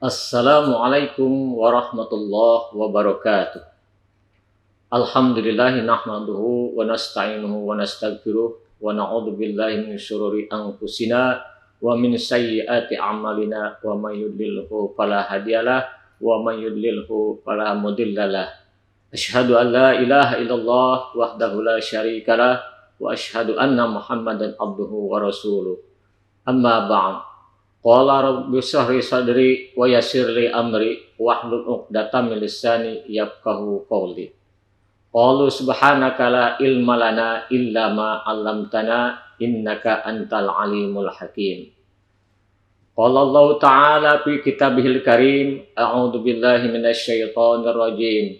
Assalamualaikum warahmatullahi wabarakatuh. Alhamdulillahi nahmaduhu wa nasta'inuhu wa nastaghfiruh wa na'udzu billahi min syururi anfusina wa min sayyiati a'malina wa may yudlilhu fala hadiyalah wa may yudlilhu fala mudhillalah. Asyhadu an la ilaha illallah wahdahu la syarikalah wa asyhadu anna Muhammadan abduhu wa rasuluh. Amma ba'd. Qala rabbi shrah li sadri wa yassir li amri wahlul 'uqdatam min lisani yafqahu qawli. Qalu subhanaka la ilma lana illa ma 'allamtana innaka antal alimul hakim. Qala Allah ta'ala fi kitabihil karim, a'udzu billahi minasy syaithanir rajim.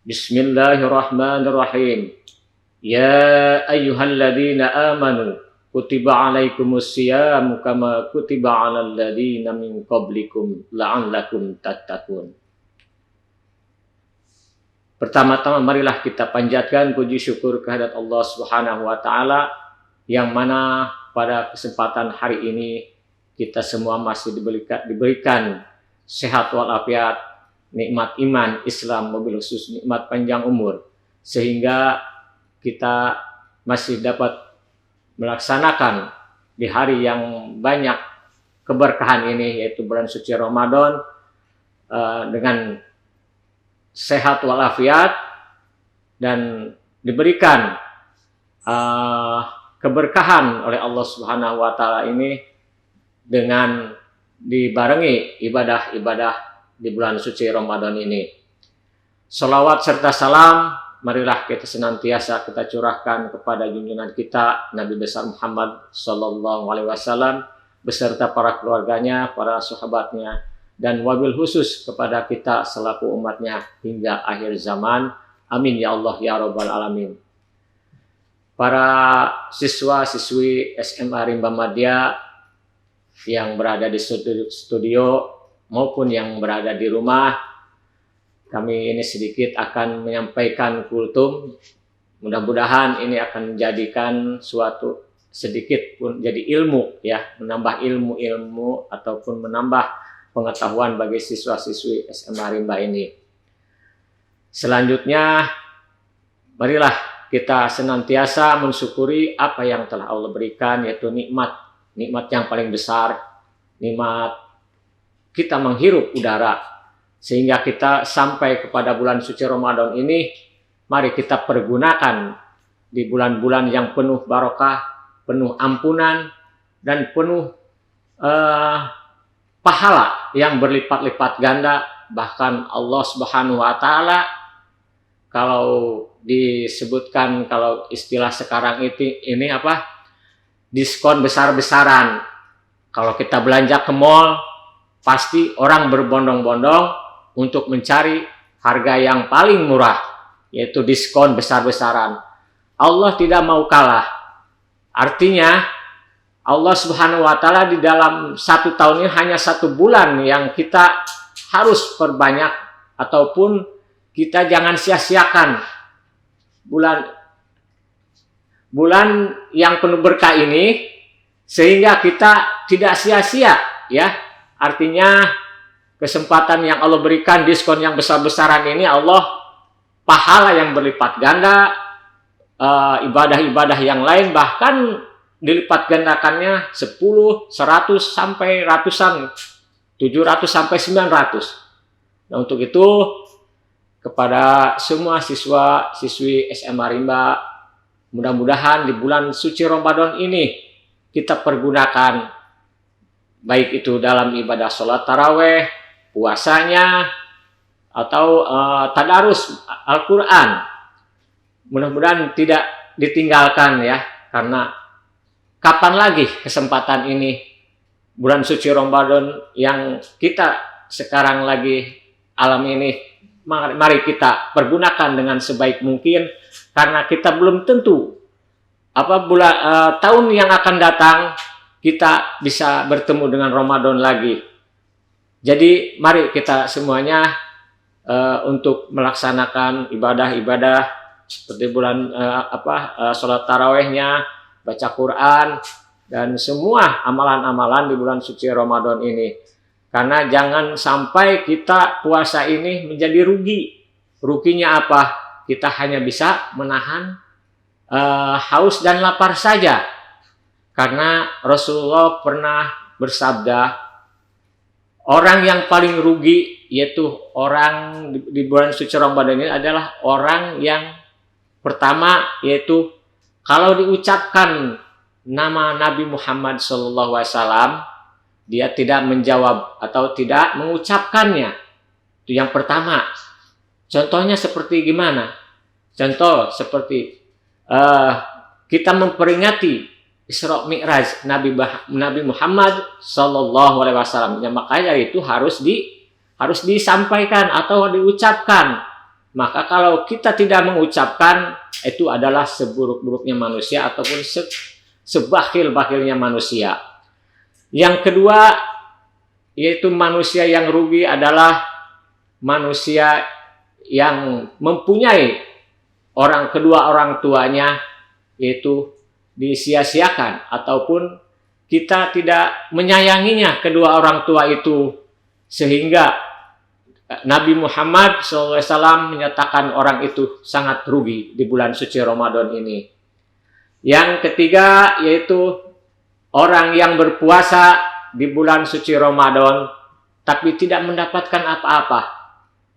Bismillahirrahmanirrahim. Ya ayyuhalladzina amanu kutiba alaikumus syiyamu kama kutiba alal ladzina min qablikum la'allakum tattaqun. Pertama-tama marilah kita panjatkan puji syukur kehadirat Allah Subhanahu wa taala yang mana pada kesempatan hari ini kita semua masih diberikan sehat walafiat, nikmat iman, Islam, wabil khusus nikmat panjang umur, sehingga kita masih dapat melaksanakan di hari yang banyak keberkahan ini, yaitu bulan suci Ramadan, dengan sehat walafiat dan diberikan keberkahan oleh Allah Subhanahu wa taala ini dengan dibarengi ibadah-ibadah di bulan suci Ramadan ini. Shalawat serta salam marilah kita senantiasa kita curahkan kepada junjungan kita Nabi besar Muhammad sallallahu alaihi wasallam beserta para keluarganya, para sahabatnya, dan wabil khusus kepada kita selaku umatnya hingga akhir zaman. Amin ya Allah ya Rabbal alamin. Para siswa-siswi SMA Rimba Madya yang berada di studio maupun yang berada di rumah, kami ini sedikit akan menyampaikan kultum. Mudah-mudahan ini akan menjadikan suatu sedikit pun jadi ilmu, ya, menambah ilmu-ilmu ataupun menambah pengetahuan bagi siswa-siswi SMA Rimba ini. Selanjutnya, marilah kita senantiasa mensyukuri apa yang telah Allah berikan, yaitu nikmat yang paling besar, nikmat kita menghirup udara, sehingga kita sampai kepada bulan suci Ramadan ini. Mari kita pergunakan di bulan-bulan yang penuh barokah, penuh ampunan, dan penuh pahala yang berlipat-lipat ganda. Bahkan Allah Subhanahu wa taala, kalau disebutkan, kalau istilah sekarang ini apa? Diskon besar-besaran. Kalau kita belanja ke mall, pasti orang berbondong-bondong untuk mencari harga yang paling murah, yaitu diskon besar-besaran. Allah tidak mau kalah. Artinya Allah Subhanahu wa taala di dalam 1 tahun ini hanya 1 bulan yang kita harus perbanyak ataupun kita jangan sia-siakan bulan yang penuh berkah ini, sehingga kita tidak sia-sia, ya. Artinya kesempatan yang Allah berikan, diskon yang besar-besaran ini, Allah pahala yang berlipat ganda, ibadah-ibadah yang lain bahkan dilipat gandakannya 10, 100 sampai ratusan, 700 sampai 900. Nah, untuk itu kepada semua siswa-siswi SMA Rimba, mudah-mudahan di bulan suci Ramadan ini kita pergunakan, baik itu dalam ibadah sholat taraweh, puasanya, atau tadarus Al-Quran. Mudah-mudahan tidak ditinggalkan, ya, karena kapan lagi kesempatan ini, bulan suci Ramadan yang kita sekarang lagi alami ini, mari kita pergunakan dengan sebaik mungkin, karena kita belum tentu tahun yang akan datang kita bisa bertemu dengan Ramadan lagi. Jadi mari kita semuanya untuk melaksanakan ibadah-ibadah seperti sholat tarawehnya, baca Quran, dan semua amalan-amalan di bulan suci Ramadan ini. Karena jangan sampai kita puasa ini menjadi rugi. Ruginya apa? Kita hanya bisa menahan haus dan lapar saja. Karena Rasulullah pernah bersabda, orang yang paling rugi yaitu orang di bulan suci Ramadan ini adalah orang yang pertama, yaitu kalau diucapkan nama Nabi Muhammad SAW, dia tidak menjawab atau tidak mengucapkannya. Itu yang pertama. Contohnya seperti gimana? Contoh seperti kita memperingati Isra Mi'raj Nabi Muhammad SAW. Ya, makanya itu harus disampaikan atau diucapkan. Maka kalau kita tidak mengucapkan, itu adalah seburuk-buruknya manusia ataupun sebakhil-bakhilnya manusia. Yang kedua, yaitu manusia yang rugi adalah manusia yang mempunyai kedua orang tuanya, yaitu disia-siakan ataupun kita tidak menyayanginya kedua orang tua itu, sehingga Nabi Muhammad SAW menyatakan orang itu sangat rugi di bulan suci Ramadan ini. Yang ketiga, yaitu orang yang berpuasa di bulan suci Ramadan tapi tidak mendapatkan apa-apa.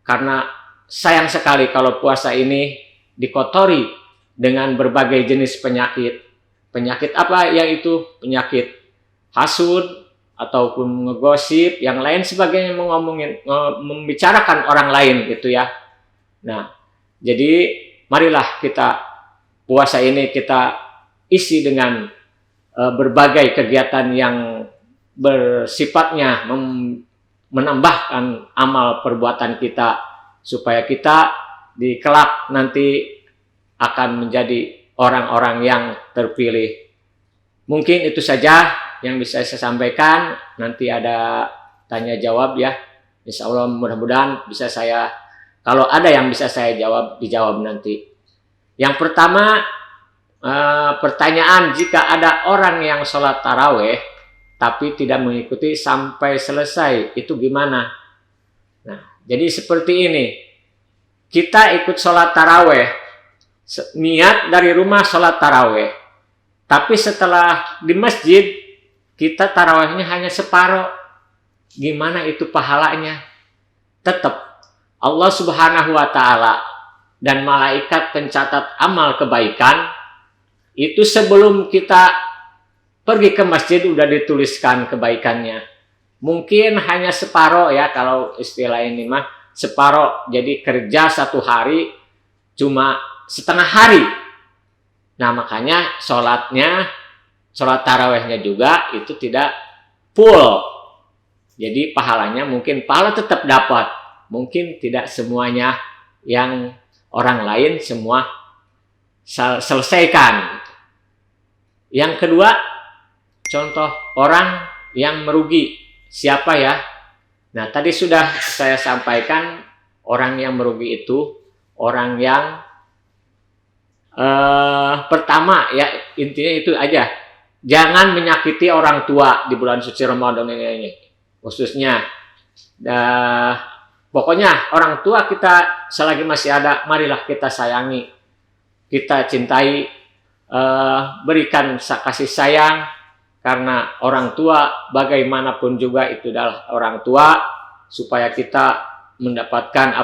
Karena sayang sekali kalau puasa ini dikotori dengan berbagai jenis penyakit. Penyakit apa? Yaitu penyakit hasud, ataupun ngegosip, yang lain sebagainya, membicarakan orang lain gitu ya. Nah, jadi marilah kita puasa ini kita isi dengan berbagai kegiatan yang bersifatnya menambahkan amal perbuatan kita, supaya kita di kelak nanti akan menjadi orang-orang yang terpilih. Mungkin itu saja yang bisa saya sampaikan. Nanti ada tanya jawab ya. Insya Allah mudah-mudahan bisa kalau ada yang bisa saya dijawab nanti. Yang pertama, pertanyaan, jika ada orang yang sholat taraweh tapi tidak mengikuti sampai selesai, itu gimana? Nah, jadi seperti ini. Kita ikut sholat taraweh, niat dari rumah sholat taraweh, tapi setelah di masjid kita tarawihnya hanya separuh. Gimana itu pahalanya? Tetap Allah Subhanahu wa Ta'ala dan malaikat pencatat amal kebaikan itu sebelum kita pergi ke masjid udah dituliskan kebaikannya. Mungkin hanya separuh ya, kalau istilah ini mah separuh. Jadi kerja satu hari cuma setengah hari. Nah, makanya sholat tarawehnya juga itu tidak full. Jadi pahalanya mungkin pahala tetap dapat. Mungkin tidak semuanya yang orang lain semua selesaikan. Yang kedua, contoh orang yang merugi. Siapa ya? Nah, tadi sudah saya sampaikan, orang yang merugi itu orang yang pertama ya, intinya itu aja. Jangan menyakiti orang tua di bulan suci Ramadan ini. Khususnya pokoknya orang tua kita selagi masih ada, marilah kita sayangi, kita cintai, berikan kasih sayang, karena orang tua bagaimanapun juga itu adalah orang tua, supaya kita mendapatkan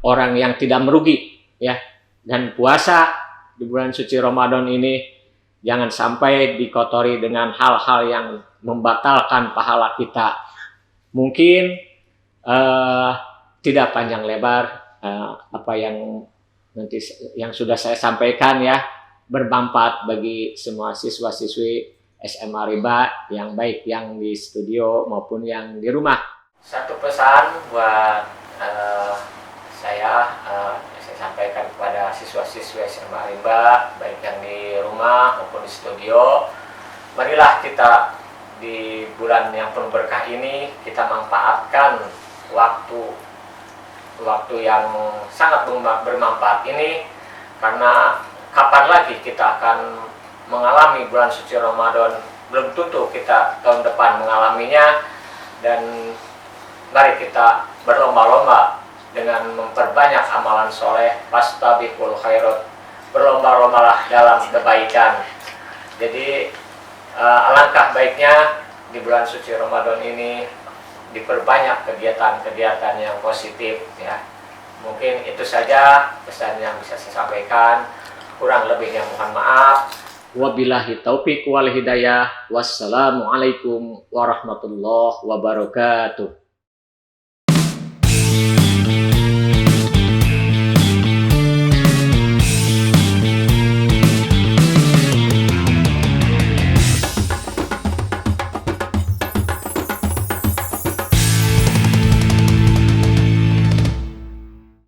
orang yang tidak merugi ya. Dan puasa di bulan suci Ramadan ini jangan sampai dikotori dengan hal-hal yang membatalkan pahala kita. Mungkin tidak panjang lebar apa yang nanti yang sudah saya sampaikan ya, bermanfaat bagi semua siswa-siswi SMA Riba, yang baik yang di studio maupun yang di rumah. Satu pesan buat saya sampaikan kepada siswa-siswi SMA Riba, baik yang di rumah maupun di studio. Marilah kita di bulan yang penuh berkah ini kita manfaatkan waktu yang sangat bermanfaat ini, karena kapan lagi kita akan mengalami bulan suci Ramadan? Belum tentu kita tahun depan mengalaminya. Dan Mari kita berlomba-lomba dengan memperbanyak amalan soleh, fastabiqul khairat, berlomba-lombalah dalam kebaikan. Jadi alangkah baiknya di bulan suci Ramadan ini diperbanyak kegiatan-kegiatan yang positif ya. Mungkin itu saja pesan yang bisa saya sampaikan. Kurang lebihnya mohon maaf. Wabillahi taufiq wal hidayah. Wassalamualaikum warahmatullahi wabarakatuh.